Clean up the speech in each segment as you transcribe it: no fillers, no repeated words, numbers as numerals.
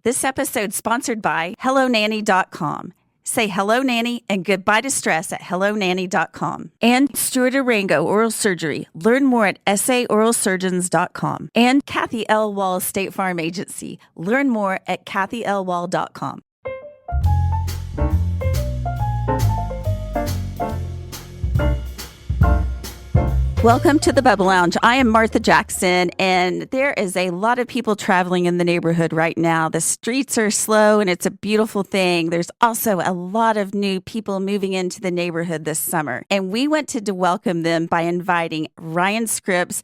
This episode sponsored by HelloNanny.com. Say hello, nanny, and goodbye to stress at HelloNanny.com. And Stuart Arango Oral Surgery. Learn more at SAOralsurgeons.com. And Kathy L. Wall State Farm Agency. Learn more at KathyLWall.com. Welcome to the Bubble Lounge. I am Martha Jackson, and there is a lot of people traveling in the neighborhood right now. The streets are slow, and it's a beautiful thing. There's also a lot of new people moving into the neighborhood this summer, and we wanted to welcome them by inviting Ryan Scripps,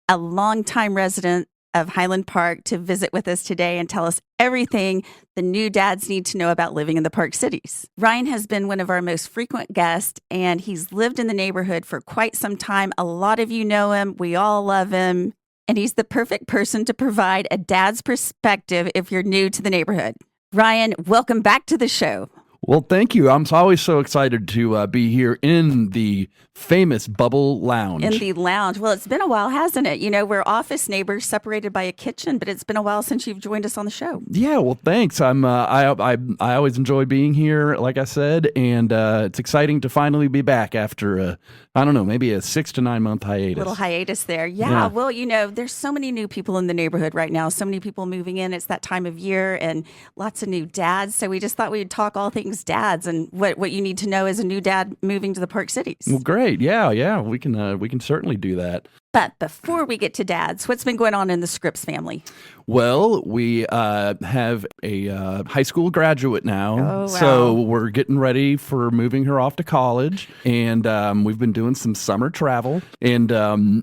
a longtime resident of Highland Park, to visit with us today and tell us everything the new dads need to know about living in the Park Cities. Ryan has been one of our most frequent guests, and he's lived in the neighborhood for quite some time. A lot of you know him. We all love him. And he's the perfect person to provide a dad's perspective if you're new to the neighborhood. Ryan, welcome back to the show. Well, thank you. I'm always so excited to be here in the famous Bubble Lounge. In the lounge. Well, it's been a while, hasn't it? You know, we're office neighbors separated by a kitchen, but it's been a while since you've joined us on the show. Yeah, well, thanks. I always enjoy being here, like I said, and it's exciting to finally be back after, maybe a 6 to 9 month hiatus. Little hiatus there. Yeah. Well, you know, there's so many new people in the neighborhood right now, so many people moving in. It's that time of year and lots of new dads. So we just thought we'd talk all things dads and what you need to know as a new dad moving to the Park Cities. Well, great. Yeah. We can certainly do that. But before we get to dads, what's been going on in the Scripps family? Well, we have a high school graduate now, Oh, wow. So we're getting ready for moving her off to college, and we've been doing some summer travel. And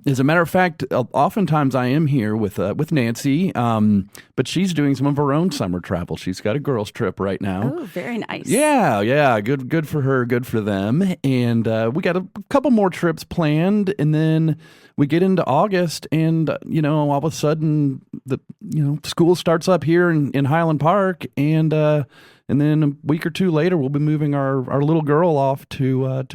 as a matter of fact, oftentimes I am here with Nancy, but she's doing some of her own summer travel. She's got a girls' trip right now. Oh, very nice. Yeah, good for her, good for them. And we got a couple more trips planned, and then we get into August, and all of a sudden school starts up here in Highland Park, and then a week or two later we'll be moving our little girl off to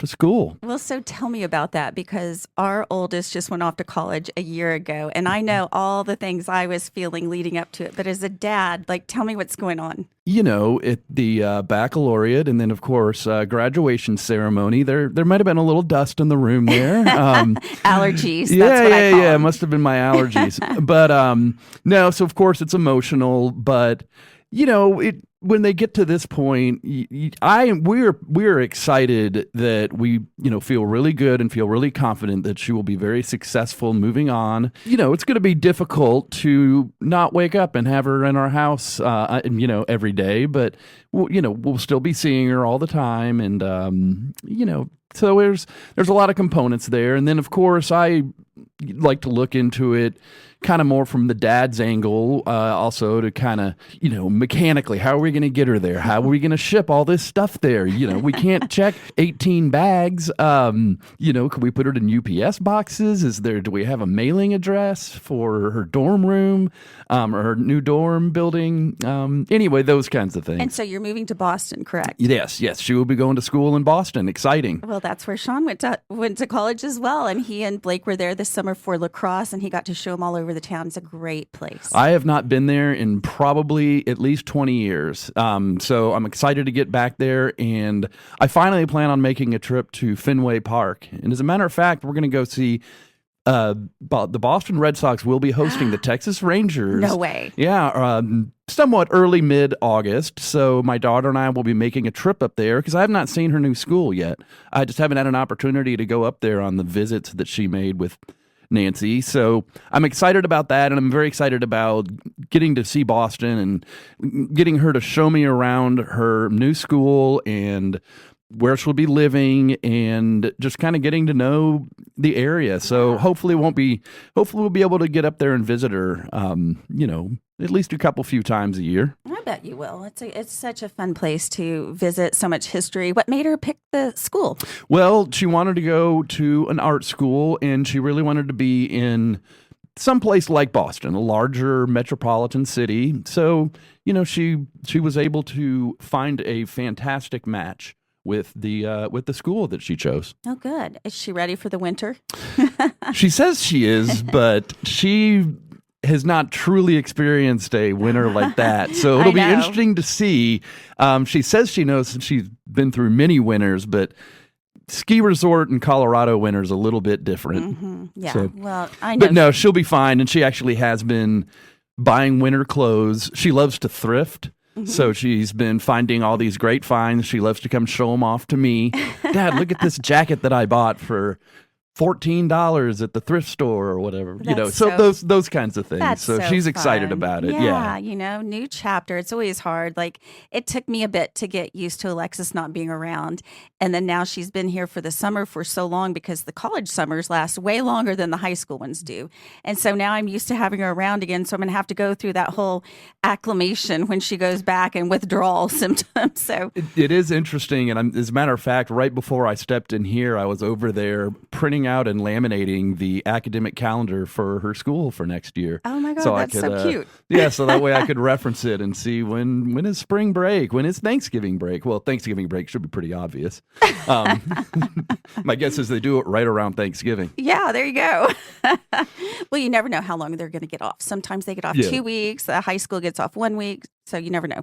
school. Well, so tell me about that, because our oldest just went off to college a year ago, and I know all the things I was feeling leading up to it. But as a dad, tell me what's going on. At the baccalaureate and then, of course, graduation ceremony, there might have been a little dust in the room there. Allergies. Yeah, that's what I call it them. must have been my allergies. But no, so of course it's emotional, but when they get to this point, we're excited that we feel really good and feel really confident that she will be very successful moving on. It's going to be difficult to not wake up and have her in our house, every day, but we'll still be seeing her all the time, and so there's a lot of components there, and then of course I like to look into it kind of more from the dad's angle, also to kind of, mechanically, how are we going to get her there? How are we going to ship all this stuff there? We can't check 18 bags. Can we put it in UPS boxes? Do we have a mailing address for her dorm room, or her new dorm building? Anyway, those kinds of things. And so you're moving to Boston, correct? Yes. She will be going to school in Boston. Exciting. Well, that's where Sean went to college as well, and he and Blake were there this summer for lacrosse, and he got to show them all over the town. It's a great place. I have not been there in probably at least 20 years. So I'm excited to get back there, and I finally plan on making a trip to Fenway Park. And as a matter of fact, we're going to go see the Boston Red Sox will be hosting the Texas Rangers. No way. Yeah, somewhat early mid-August. So my daughter and I will be making a trip up there because I have not seen her new school yet. I just haven't had an opportunity to go up there on the visits that she made with Nancy. So I'm excited about that, and I'm very excited about getting to see Boston and getting her to show me around her new school and where she'll be living, and just kind of getting to know the area. So hopefully we'll be able to get up there and visit her, at least a few times a year. I bet you will. It's such a fun place to visit, so much history. What made her pick the school? Well, she wanted to go to an art school, and she really wanted to be in someplace like Boston, a larger metropolitan city. So, she was able to find a fantastic match with the school that she chose. Oh, good. Is she ready for the winter? She says she is, but she has not truly experienced a winter like that. So it'll be know. interesting to see. She says she knows since she's been through many winters, but ski resort in Colorado winter is a little bit different. Mm-hmm. Yeah. So, well, I know. but no, she'll be fine. And she actually has been buying winter clothes. She loves to thrift. Mm-hmm. So she's been finding all these great finds. She loves to come show them off to me. Dad, look at this jacket that I bought for $14 at the thrift store or whatever. So those kinds of things. So she's excited fun. about it. Yeah, new chapter. It's always hard. Like, it took me a bit to get used to Alexis not being around. And then now she's been here for the summer for so long because the college summers last way longer than the high school ones do. And so now I'm used to having her around again. So I'm going to have to go through that whole acclimation when she goes back and withdrawal symptoms. So it is interesting. And as a matter of fact, right before I stepped in here, I was over there printing out and laminating the academic calendar for her school for next year. Oh my God, that's so cute. Yeah, so that way I could reference it and see when is spring break, when is Thanksgiving break. Well, Thanksgiving break should be pretty obvious. My guess is they do it right around Thanksgiving. Yeah, there you go. Well, you never know how long they're going to get off. Sometimes they get off 2 weeks. The high school gets off 1 week, so you never know.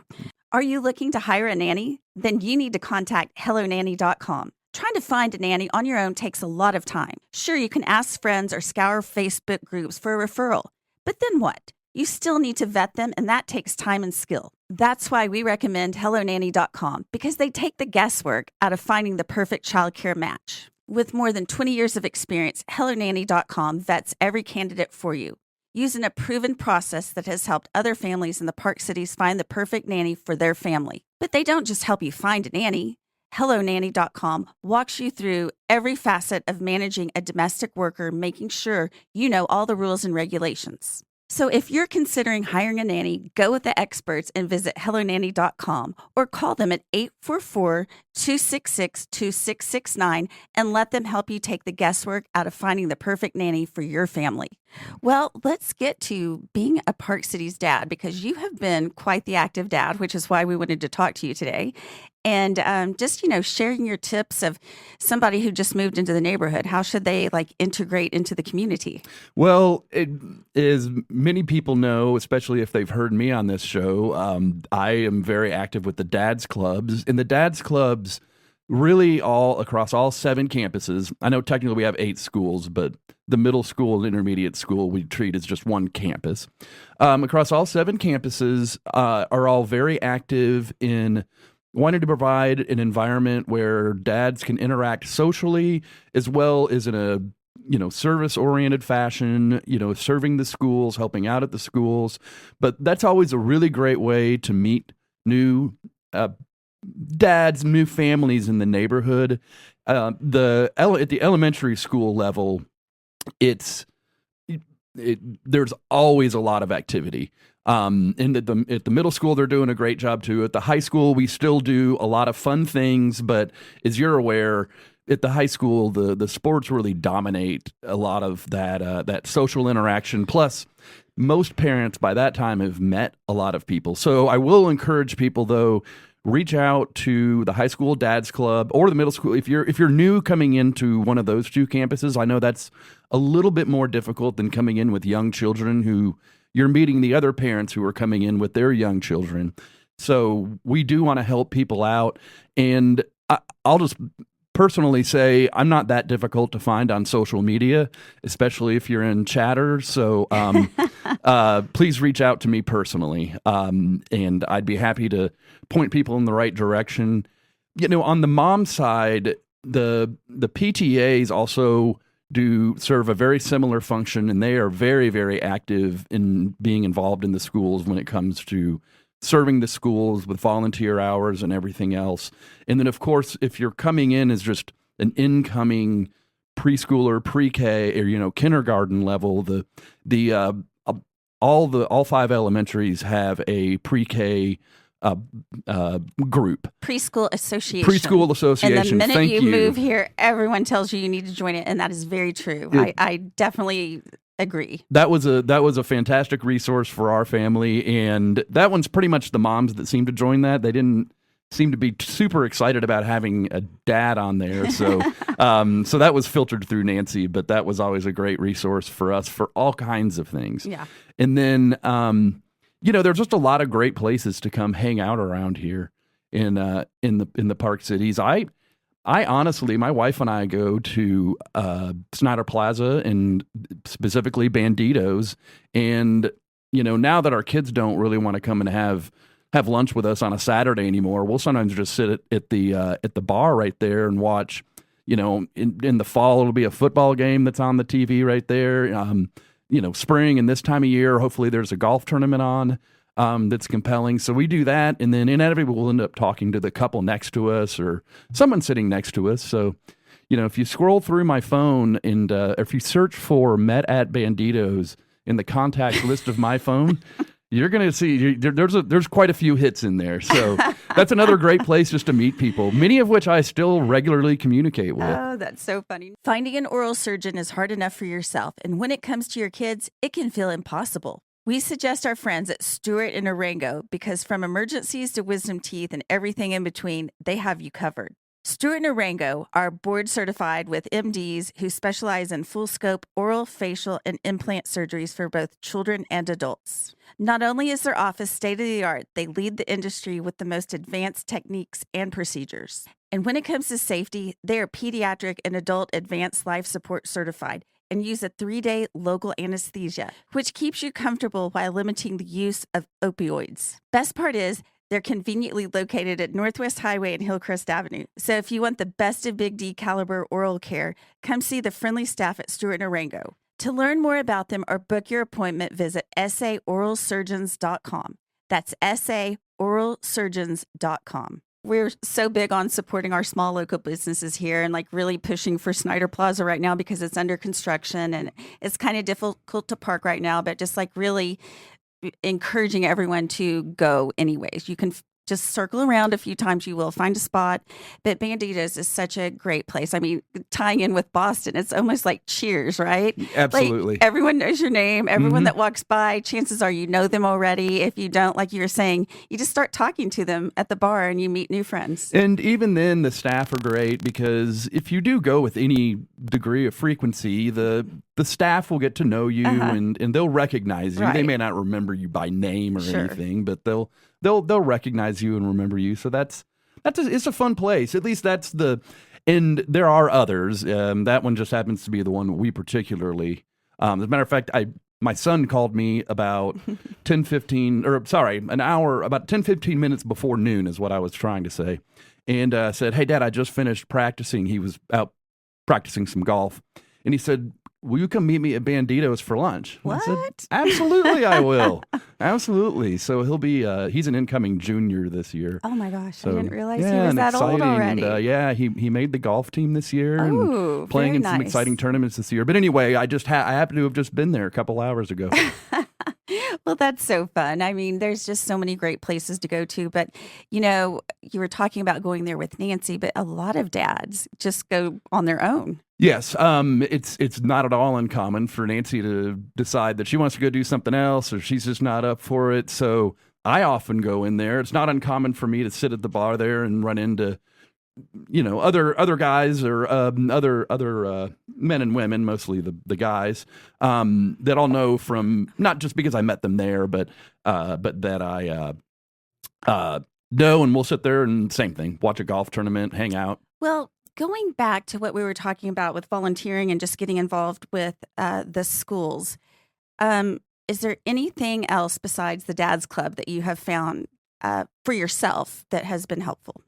Are you looking to hire a nanny? Then you need to contact hellonanny.com. Trying to find a nanny on your own takes a lot of time. Sure, you can ask friends or scour Facebook groups for a referral. But then what? You still need to vet them, and that takes time and skill. That's why we recommend hellonanny.com, because they take the guesswork out of finding the perfect childcare match. With more than 20 years of experience, hellonanny.com vets every candidate for you, using a proven process that has helped other families in the Park Cities find the perfect nanny for their family. But they don't just help you find a nanny. HelloNanny.com walks you through every facet of managing a domestic worker, making sure you know all the rules and regulations. So if you're considering hiring a nanny, go with the experts and visit HelloNanny.com or call them at 844-266-2669 and let them help you take the guesswork out of finding the perfect nanny for your family. Well, let's get to being a Park Cities dad, because you have been quite the active dad, which is why we wanted to talk to you today. And just, sharing your tips of somebody who just moved into the neighborhood. How should they integrate into the community? Well, as many people know, especially if they've heard me on this show, I am very active with the Dads Clubs. And the Dads Clubs really all across all 7 campuses. I know technically we have 8 schools, but the middle school and intermediate school we treat as just one campus. Across all 7 campuses are all very active in wanted to provide an environment where dads can interact socially as well as in a service-oriented fashion, serving the schools, helping out at the schools. But that's always a really great way to meet new dads, new families in the neighborhood. At the elementary school level, there's always a lot of activity. And at the middle school, they're doing a great job too. At the high school, we still do a lot of fun things, but as you're aware, at the high school, the sports really dominate a lot of that social interaction. Plus, most parents by that time have met a lot of people. So I will encourage people, though, reach out to the high school dads club or the middle school. If you're new coming into one of those 2 campuses, I know that's a little bit more difficult than coming in with young children who you're meeting the other parents who are coming in with their young children. So we do want to help people out. And I'll just personally say I'm not that difficult to find on social media, especially if you're in chatter. So please reach out to me personally. And I'd be happy to point people in the right direction. On the mom side, the PTAs also do serve a very similar function, and they are very, very active in being involved in the schools when it comes to serving the schools with volunteer hours and everything else. And then, of course, if you're coming in as just an incoming preschooler, pre-K, or kindergarten level, all 5 elementaries have a pre-K group. Preschool association. Preschool association. And the minute Thank you move here, everyone tells you need to join it, and that is very true. I definitely agree. That was a fantastic resource for our family, and that one's pretty much the moms that seem to join that. They didn't seemed to be super excited about having a dad on there. So, so that was filtered through Nancy, but that was always a great resource for us for all kinds of things. Yeah. And then, there's just a lot of great places to come hang out around here in the Park Cities. I honestly, my wife and I go to Snyder Plaza and specifically Banditos. And, now that our kids don't really want to come and have lunch with us on a Saturday anymore, we'll sometimes just sit at the bar right there and watch, in the fall, it'll be a football game that's on the TV right there. Spring and this time of year, hopefully there's a golf tournament on. That's compelling. So we do that, and then inevitably we'll end up talking to the couple next to us or someone sitting next to us. So, if you scroll through my phone and if you search for Met at Banditos in the contact list of my phone, you're going to see there's quite a few hits in there. So that's another great place just to meet people, many of which I still regularly communicate with. Oh, that's so funny. Finding an oral surgeon is hard enough for yourself, and when it comes to your kids, it can feel impossible. We suggest our friends at Stewart and Arango because from emergencies to wisdom teeth and everything in between, they have you covered. Stewart and Arango are board certified with MDs who specialize in full scope oral, facial, and implant surgeries for both children and adults. Not only is their office state of the art, they lead the industry with the most advanced techniques and procedures. And when it comes to safety, they are pediatric and adult advanced life support certified and use a 3-day local anesthesia, which keeps you comfortable while limiting the use of opioids. Best part is, they're conveniently located at Northwest Highway and Hillcrest Avenue. So if you want the best of Big D caliber oral care, come see the friendly staff at Stewart and Arango. To learn more about them or book your appointment, visit saoralsurgeons.com. That's saoralsurgeons.com. We're so big on supporting our small local businesses here and really pushing for Snyder Plaza right now because it's under construction and it's kind of difficult to park right now, but just really encouraging everyone to go anyways. You can just circle around a few times. You will find a spot. But Banditos is such a great place. I mean, tying in with Boston, it's almost like Cheers, right? Absolutely. Everyone knows your name. Everyone that walks by, chances are you know them already. If you don't, like you were saying, you just start talking to them at the bar and you meet new friends. And even then, the staff are great because if you do go with any degree of frequency, the staff will get to know you and they'll recognize you. Right. They may not remember you by name or anything, but they'll recognize you and remember you. So it's a fun place. At least and there are others. That one just happens to be the one we particularly. As a matter of fact, my son called me about about 10, 15 minutes before noon is what I was trying to say. And said, "Hey, Dad, I just finished practicing." He was out practicing some golf. And he said, "Will you come meet me at Banditos for lunch?" And what? I said, "Absolutely, I will." Absolutely. So he's an incoming junior this year. Oh my gosh, so, I didn't realize he was that old already. And, he made the golf team this year and playing in some exciting tournaments this year. But anyway, I happen to have just been there a couple hours ago. Well, that's so fun. I mean, there's just so many great places to go to. But, you were talking about going there with Nancy, but a lot of dads just go on their own. Yes, it's not at all uncommon for Nancy to decide that she wants to go do something else or she's just not up for it. So I often go in there. It's not uncommon for me to sit at the bar there and run into, other guys or other men and women, mostly the guys, that I'll know from not just because I met them there, but that I know, and we'll sit there and same thing, watch a golf tournament, hang out. Well, going back to what we were talking about with volunteering and just getting involved with the schools, is there anything else besides the Dad's Club that you have found for yourself that has been helpful?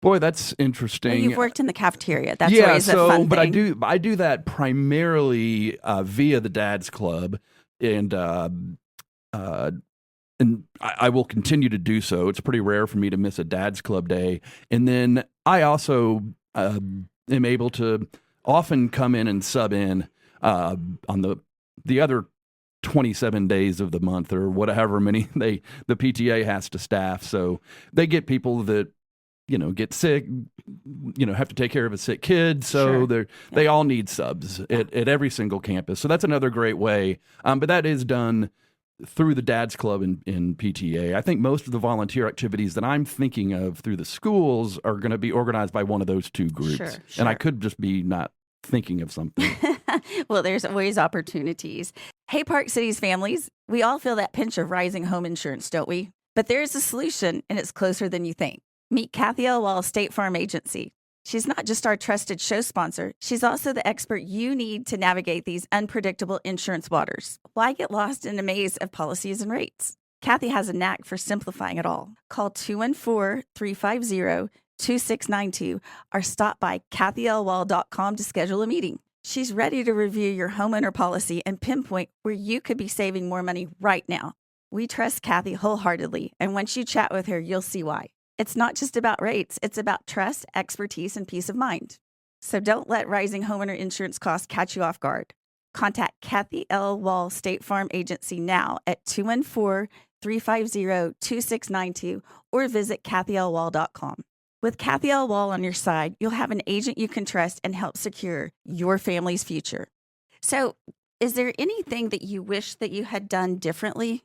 Boy, that's interesting. Well, you've worked in the cafeteria. That's always a fun but thing. I do that primarily via the Dad's Club, and I will continue to do so. It's pretty rare for me to miss a Dad's Club day. And then I also am able to often come in and sub in on the other 27 days of the month or whatever many the PTA has to staff. So they get people that get sick, have to take care of a sick kid. So they all need subs at every single campus. So that's another great way. But that is done through the Dad's Club in PTA. I think most of the volunteer activities that I'm thinking of through the schools are going to be organized by one of those two groups. Sure. And I could just be not thinking of something. Well, there's always opportunities. Hey, Park Cities families, we all feel that pinch of rising home insurance, don't we? But there is a solution, and it's closer than you think. Meet Kathy L. Wall, State Farm Agency. She's not just our trusted show sponsor, she's also the expert you need to navigate these unpredictable insurance waters. Why get lost in a maze of policies and rates? Kathy has a knack for simplifying it all. Call 214-350-2692 or stop by kathylwall.com to schedule a meeting. She's ready to review your homeowner policy and pinpoint where you could be saving more money right now. We trust Kathy wholeheartedly, and once you chat with her, you'll see why. It's not just about rates, it's about trust, expertise, and peace of mind. So don't let rising homeowner insurance costs catch you off guard. Contact Kathy L. Wall State Farm Agency now at 214-350-2692 or visit kathylwall.com. With Kathy L. Wall on your side, you'll have an agent you can trust and help secure your family's future. So, is there anything that you wish that you had done differently?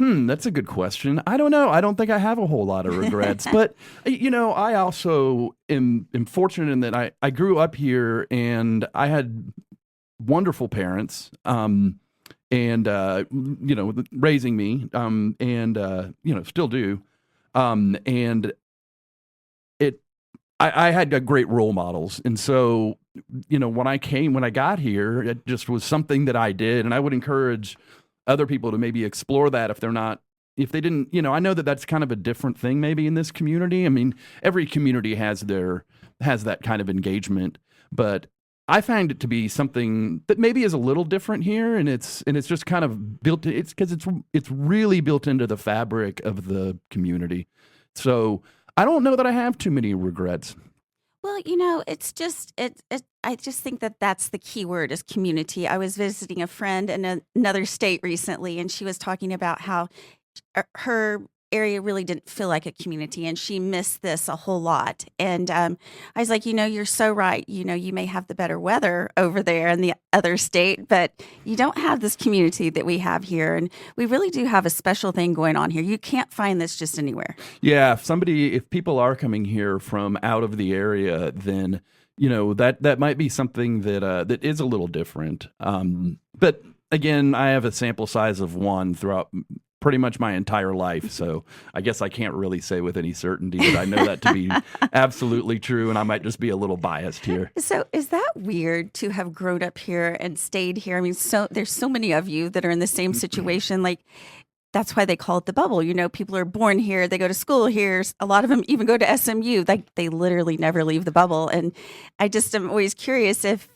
That's a good question. I don't know. I don't think I have a whole lot of regrets, but I also am fortunate in that I grew up here and I had wonderful parents, raising me, still do. I had great role models. And so, when I got here, it just was something that I did. And I would encourage other people to maybe explore that if they didn't, I know that that's kind of a different thing maybe in this community. I mean, every community has that kind of engagement, but I find it to be something that maybe is a little different here. And it's just kind of built, it's because it's really built into the fabric of the community. So I don't know that I have too many regrets. Well, it's just, I just think that that's the key word is community. I was visiting a friend in another state recently, and she was talking about how her area really didn't feel like a community, and she missed this a whole lot. And I was like, you're so right. You may have the better weather over there in the other state, but you don't have this community that we have here. And we really do have a special thing going on here. You can't find this just anywhere. Yeah, if people are coming here from out of the area, then that might be something that is a little different. But again, I have a sample size of one throughout pretty much my entire life, so I guess I can't really say with any certainty that I know that to be absolutely true, and I might just be a little biased here. So is that weird to have grown up here and stayed here? I mean, there's so many of you that are in the same situation. Like, that's why they call it the bubble. People are born here, they go to school here. A lot of them even go to SMU. Like, they literally never leave the bubble. And I just am always curious if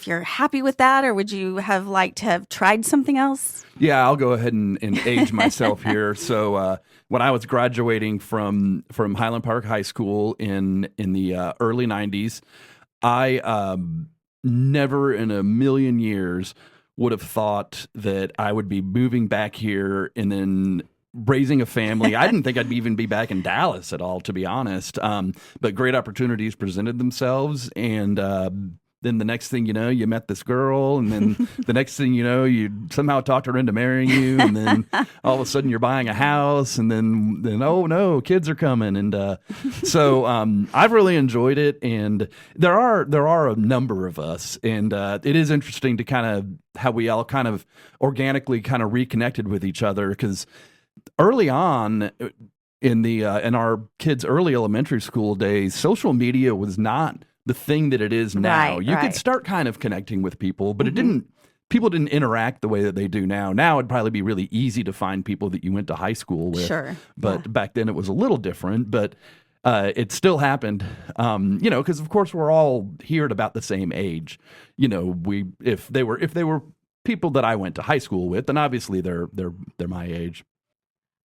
you're happy with that, or would you have liked to have tried something else? Yeah, I'll go ahead and age myself here. So when I was graduating from Highland Park High School in the early 90s, I never in a million years would have thought that I would be moving back here and then raising a family. I didn't think I'd even be back in Dallas at all, to be honest. But great opportunities presented themselves, and then the next thing you know, you met this girl, and then the next thing you know, you somehow talked her into marrying you, and then all of a sudden you're buying a house, and then oh no, kids are coming, and so I've really enjoyed it, and there are a number of us, and it is interesting to kind of how we all kind of organically kind of reconnected with each other, because early on in our kids' early elementary school days, social media was not the thing that it is now. You could start kind of connecting with people, but people didn't interact the way that they do now. Now it'd probably be really easy to find people that you went to high school with. Sure. But back then it was a little different, but it still happened. Because of course we're all here at about the same age. If they were people that I went to high school with, then obviously they're my age.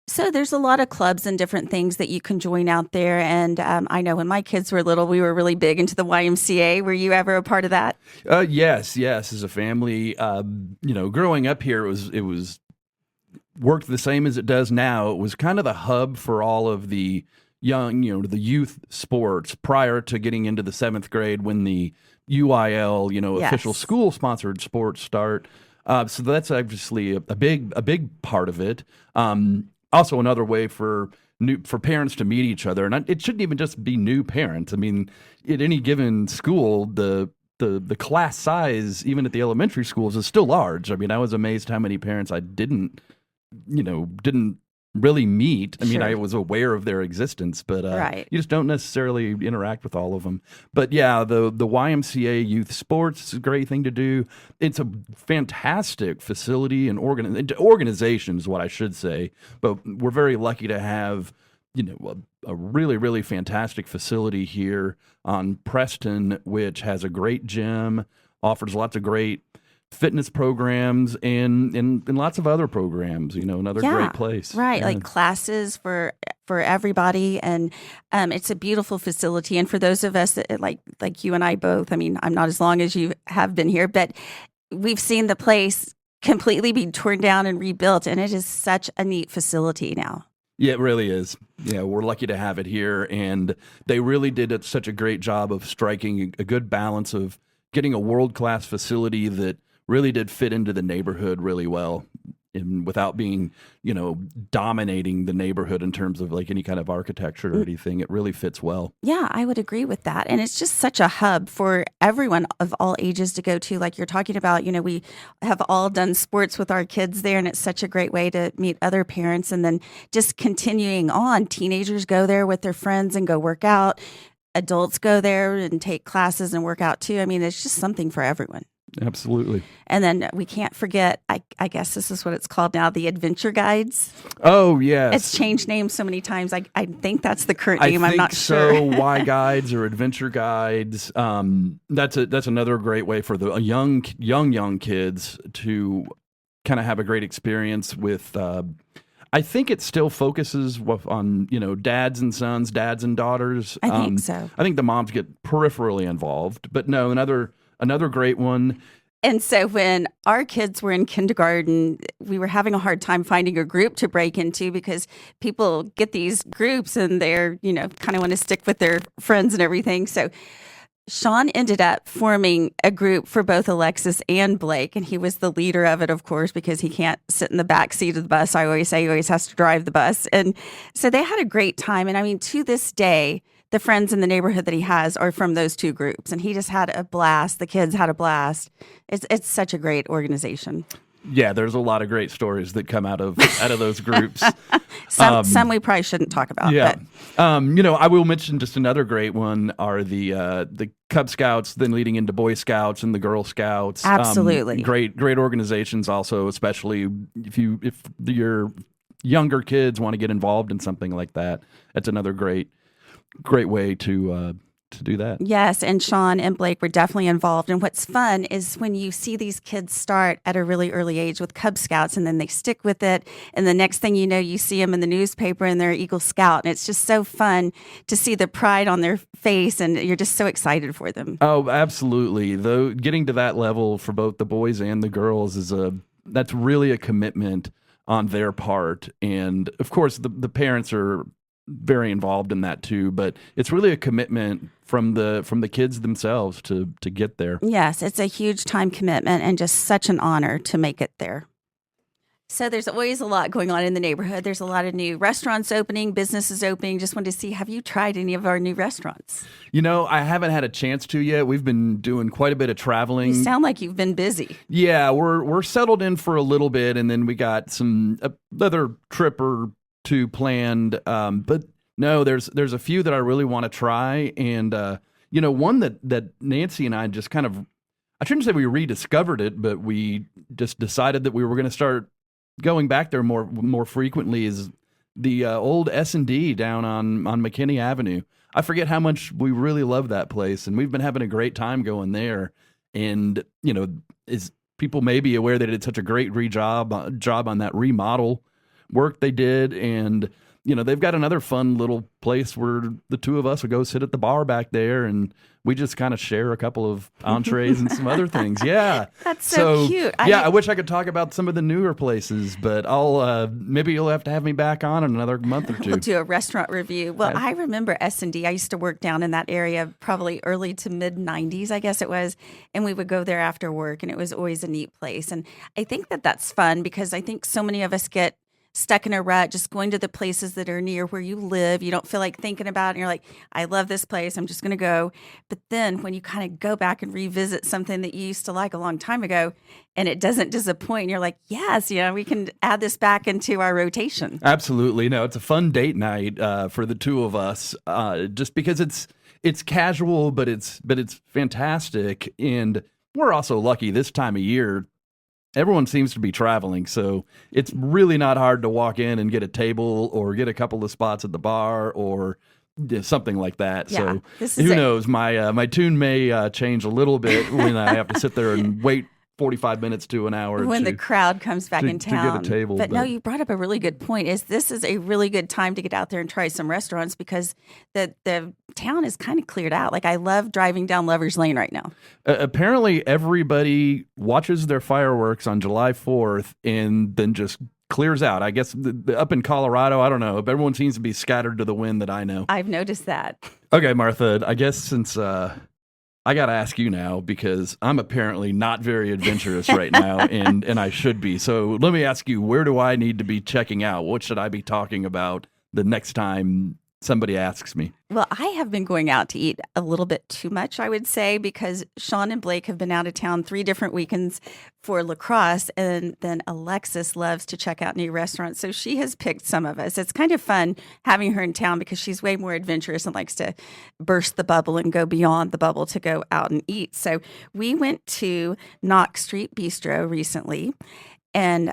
So there's a lot of clubs and different things that you can join out there. And I know when my kids were little, we were really big into the YMCA. Were you ever a part of that? Yes. As a family, growing up here, it was worked the same as it does now. It was kind of the hub for all of the young, the youth sports prior to getting into the 7th grade when the UIL, Yes. official school sponsored sports start. So that's obviously a big part of it. Also, another way for parents to meet each other, and it shouldn't even just be new parents. I mean, at any given school, the class size, even at the elementary schools, is still large. I mean, I was amazed how many parents I didn't really meet. I mean, Sure. I was aware of their existence, but Right. you just don't necessarily interact with all of them. But yeah, the YMCA youth sports is a great thing to do. It's a fantastic facility and organization is what I should say. But we're very lucky to have a really, really fantastic facility here on Preston, which has a great gym, offers lots of great fitness programs and lots of other programs, another great place. Right. Yeah. Like classes for everybody. And it's a beautiful facility. And for those of us that like you and I both, I mean, I'm not as long as you have been here, but we've seen the place completely be torn down and rebuilt. And it is such a neat facility now. Yeah, it really is. Yeah, we're lucky to have it here. And they really did such a great job of striking a good balance of getting a world-class facility that really did fit into the neighborhood really well, and without being, dominating the neighborhood in terms of like any kind of architecture or anything. It really fits well. Yeah, I would agree with that. And it's just such a hub for everyone of all ages to go to. Like you're talking about, we have all done sports with our kids there, and it's such a great way to meet other parents. And then just continuing on, teenagers go there with their friends and go work out. Adults go there and take classes and work out too. I mean, it's just something for everyone. Absolutely. And then we can't forget, I guess this is what it's called now, the adventure guides. Oh, yes. It's changed names so many times. I think that's the current I name. think I'm not so. sure. Y guides or adventure guides. That's another great way for the young kids to kind of have a great experience with. I think it still focuses on dads and sons, dads and daughters. I think so. I think the moms get peripherally involved, but no, another great one. And so when our kids were in kindergarten, we were having a hard time finding a group to break into because people get these groups and they're, kind of want to stick with their friends and everything. So Sean ended up forming a group for both Alexis and Blake, and he was the leader of it, of course, because he can't sit in the back seat of the bus. I always say he always has to drive the bus. And so they had a great time. And I mean, to this day, the friends in the neighborhood that he has are from those two groups, and he just had a blast. The kids had a blast. It's such a great organization. Yeah, there's a lot of great stories that come out of those groups. Some we probably shouldn't talk about. Yeah, but. I will mention just another great one are the Cub Scouts, then leading into Boy Scouts and the Girl Scouts. Absolutely, great organizations. Also, especially if your younger kids want to get involved in something like that, that's another great way to do that. Yes, and Sean and Blake were definitely involved. And what's fun is when you see these kids start at a really early age with Cub Scouts, and then they stick with it, and the next thing you know, you see them in the newspaper and they're Eagle Scout, and it's just so fun to see the pride on their face, and you're just so excited for them. Oh, absolutely. Though getting to that level for both the boys and the girls that's really a commitment on their part, and of course the parents are very involved in that too, but it's really a commitment from the kids themselves to get there. Yes, it's a huge time commitment and just such an honor to make it there. So there's always a lot going on in the neighborhood. There's a lot of new restaurants opening, businesses opening. Just wanted to see, have you tried any of our new restaurants? I haven't had a chance to yet. We've been doing quite a bit of traveling. You sound like you've been busy. Yeah, we're settled in for a little bit, and then we got some other trip or two planned, but no, there's a few that I really want to try, and one that Nancy and I just kind of, I shouldn't say we rediscovered it, but we just decided that we were going to start going back there more frequently, is the old S&D down on McKinney Avenue. I forget how much we really love that place, and we've been having a great time going there. And is people may be aware that it's such a great job on that remodel work they did, and they've got another fun little place where the two of us will go sit at the bar back there, and we just kind of share a couple of entrees and some other things. Yeah. That's so cute. I wish I could talk about some of the newer places, but I'll maybe you'll have to have me back on in another month or two. We'll do a restaurant review. Well, I remember S&D. I used to work down in that area probably early to mid 90s, I guess it was, and we would go there after work, and it was always a neat place. And I think that that's fun because I think so many of us get stuck in a rut, just going to the places that are near where you live. You don't feel like thinking about it. And you're like, I love this place. I'm just going to go. But then when you kind of go back and revisit something that you used to like a long time ago and it doesn't disappoint, and you're like, yes, we can add this back into our rotation. Absolutely. No, it's a fun date night for the two of us, just because it's casual, but it's fantastic. And we're also lucky this time of year. Everyone seems to be traveling, so it's really not hard to walk in and get a table or get a couple of spots at the bar or something like that. Yeah, so who knows? My tune may change a little bit when I have to sit there and wait 45 minutes to an hour when the crowd comes back in town to get a table. But no, you brought up a really good point. This is a really good time to get out there and try some restaurants because the town is kind of cleared out. Like I love driving down Lover's Lane right now. Apparently everybody watches their fireworks on July 4th and then just clears out. I guess up in Colorado, I don't know, but everyone seems to be scattered to the wind that I know. I've noticed that. Okay, Martha, I guess since I got to ask you now because I'm apparently not very adventurous right now, and I should be. So let me ask you, where do I need to be checking out? What should I be talking about the next time somebody asks me? Well, I have been going out to eat a little bit too much, I would say, because Sean and Blake have been out of town 3 different weekends for lacrosse, and then Alexis loves to check out new restaurants, so she has picked some of us. It's kind of fun having her in town because she's way more adventurous and likes to burst the bubble and go beyond the bubble to go out and eat. So we went to Knox Street Bistro recently, and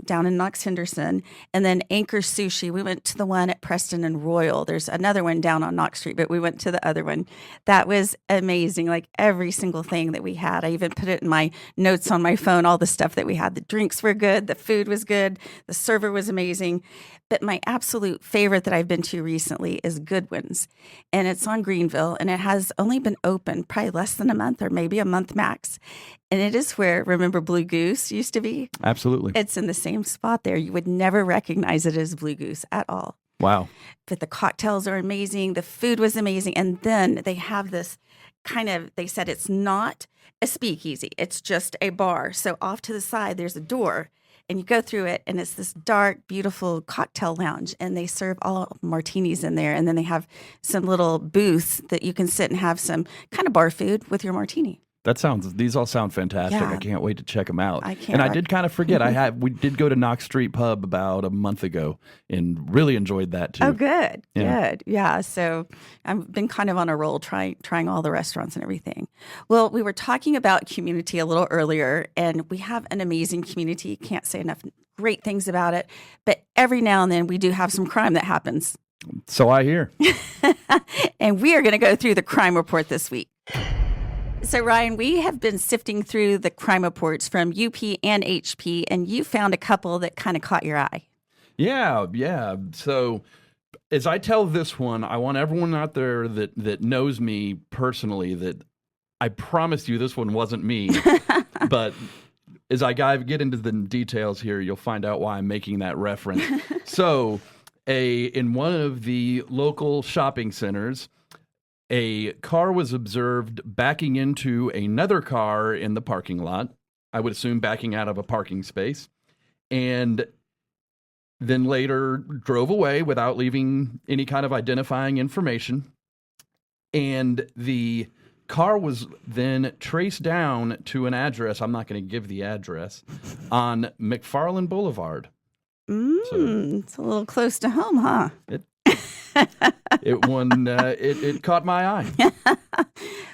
down in Knox Henderson, and then Anchor Sushi. We went to the one at Preston and Royal. There's another one down on Knox Street, but we went to the other one. That was amazing. Like every single thing that we had. I even put it in my notes on my phone, all the stuff that we had. The drinks were good. The food was good. The server was amazing. But my absolute favorite that I've been to recently is Goodwin's, and it's on Greenville, and it has only been open probably less than a month or maybe a month max. And it is where, remember Blue Goose used to be? Absolutely. It's in the same spot there. You would never recognize it as Blue Goose at all. Wow. But the cocktails are amazing. The food was amazing. And then they have this they said it's not a speakeasy. It's just a bar. So off to the side, there's a door. And you go through it, and it's this dark, beautiful cocktail lounge, and they serve all martinis in there. And then they have some little booths that you can sit and have some kind of bar food with your martini. These all sound fantastic. Yeah. I can't wait to check them out. I can't. And I did kind of forget. We did go to Knox Street Pub about a month ago and really enjoyed that too. Oh, good. Yeah. Good. Yeah. So I've been kind of on a roll trying all the restaurants and everything. Well, we were talking about community a little earlier, and we have an amazing community. Can't say enough great things about it. But every now and then we do have some crime that happens. So I hear. And we are going to go through the crime report this week. So, Ryan, we have been sifting through the crime reports from UP and HP, and you found a couple that kind of caught your eye. Yeah. So, as I tell this one, I want everyone out there that knows me personally that I promise you this one wasn't me. But as I get into the details here, you'll find out why I'm making that reference. So, in one of the local shopping centers, a car was observed backing into another car in the parking lot. I would assume backing out of a parking space. And then later drove away without leaving any kind of identifying information. And the car was then traced down to an address. I'm not going to give the address on McFarland Boulevard. It's a little close to home, huh? It caught my eye.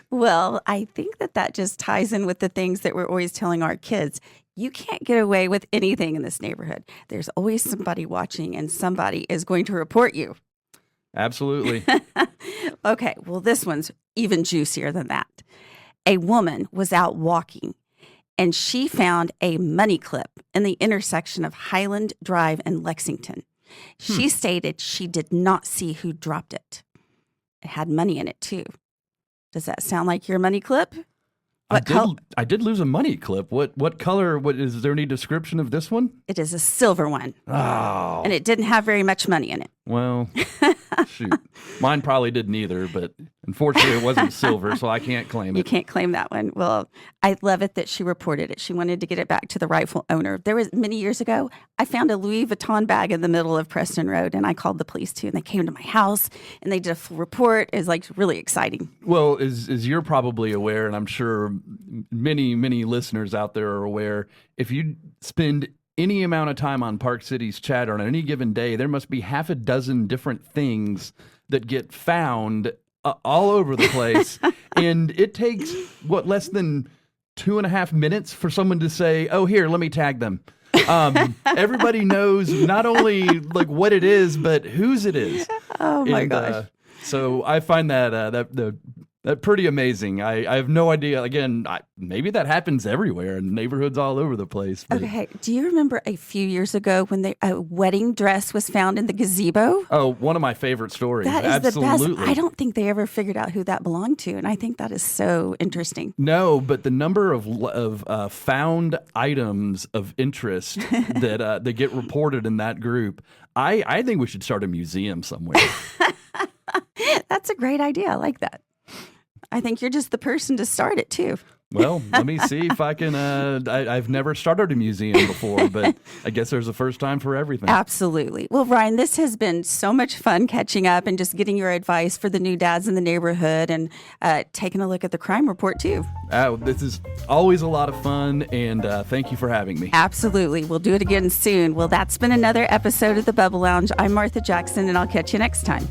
Well, I think that just ties in with the things that we're always telling our kids. You can't get away with anything in this neighborhood. There's always somebody watching, and somebody is going to report you. Absolutely. Okay, well, this one's even juicier than that. A woman was out walking, and she found a money clip in the intersection of Highland Drive and Lexington. She stated she did not see who dropped it. It had money in it, too. Does that sound like your money clip? I did lose a money clip. What color? Is there any description of this one? It is a silver one. Oh. And it didn't have very much money in it. Well, shoot. Mine probably didn't either, but unfortunately it wasn't silver, so I can't claim it. You can't claim that one. Well, I love it that she reported it. She wanted to get it back to the rightful owner. There was many years ago, I found a Louis Vuitton bag in the middle of Preston Road, and I called the police too, and they came to my house, and they did a full report. It was like really exciting. Well, as you're probably aware, and I'm sure many listeners out there are aware, if you spend any amount of time on Park City's chat on any given day, there must be half a dozen different things that get found all over the place. And it takes, less than 2.5 minutes for someone to say, oh, here, let me tag them. Everybody knows not only like what it is, but whose it is. Oh, my gosh. So I find that pretty amazing. I have no idea. Again, maybe that happens everywhere in neighborhoods all over the place. But. Okay. Do you remember a few years ago when a wedding dress was found in the gazebo? Oh, one of my favorite stories. That is Absolutely. the best. I don't think they ever figured out who that belonged to, and I think that is so interesting. No, but the number of found items of interest that get reported in that group, I think we should start a museum somewhere. That's a great idea. I like that. I think you're just the person to start it, too. Well, let me see if I can. I've never started a museum before, but I guess there's a first time for everything. Absolutely. Well, Ryan, this has been so much fun catching up and just getting your advice for the new dads in the neighborhood and taking a look at the crime report, too. This is always a lot of fun, and thank you for having me. Absolutely. We'll do it again soon. Well, that's been another episode of the Bubble Lounge. I'm Martha Jackson, and I'll catch you next time.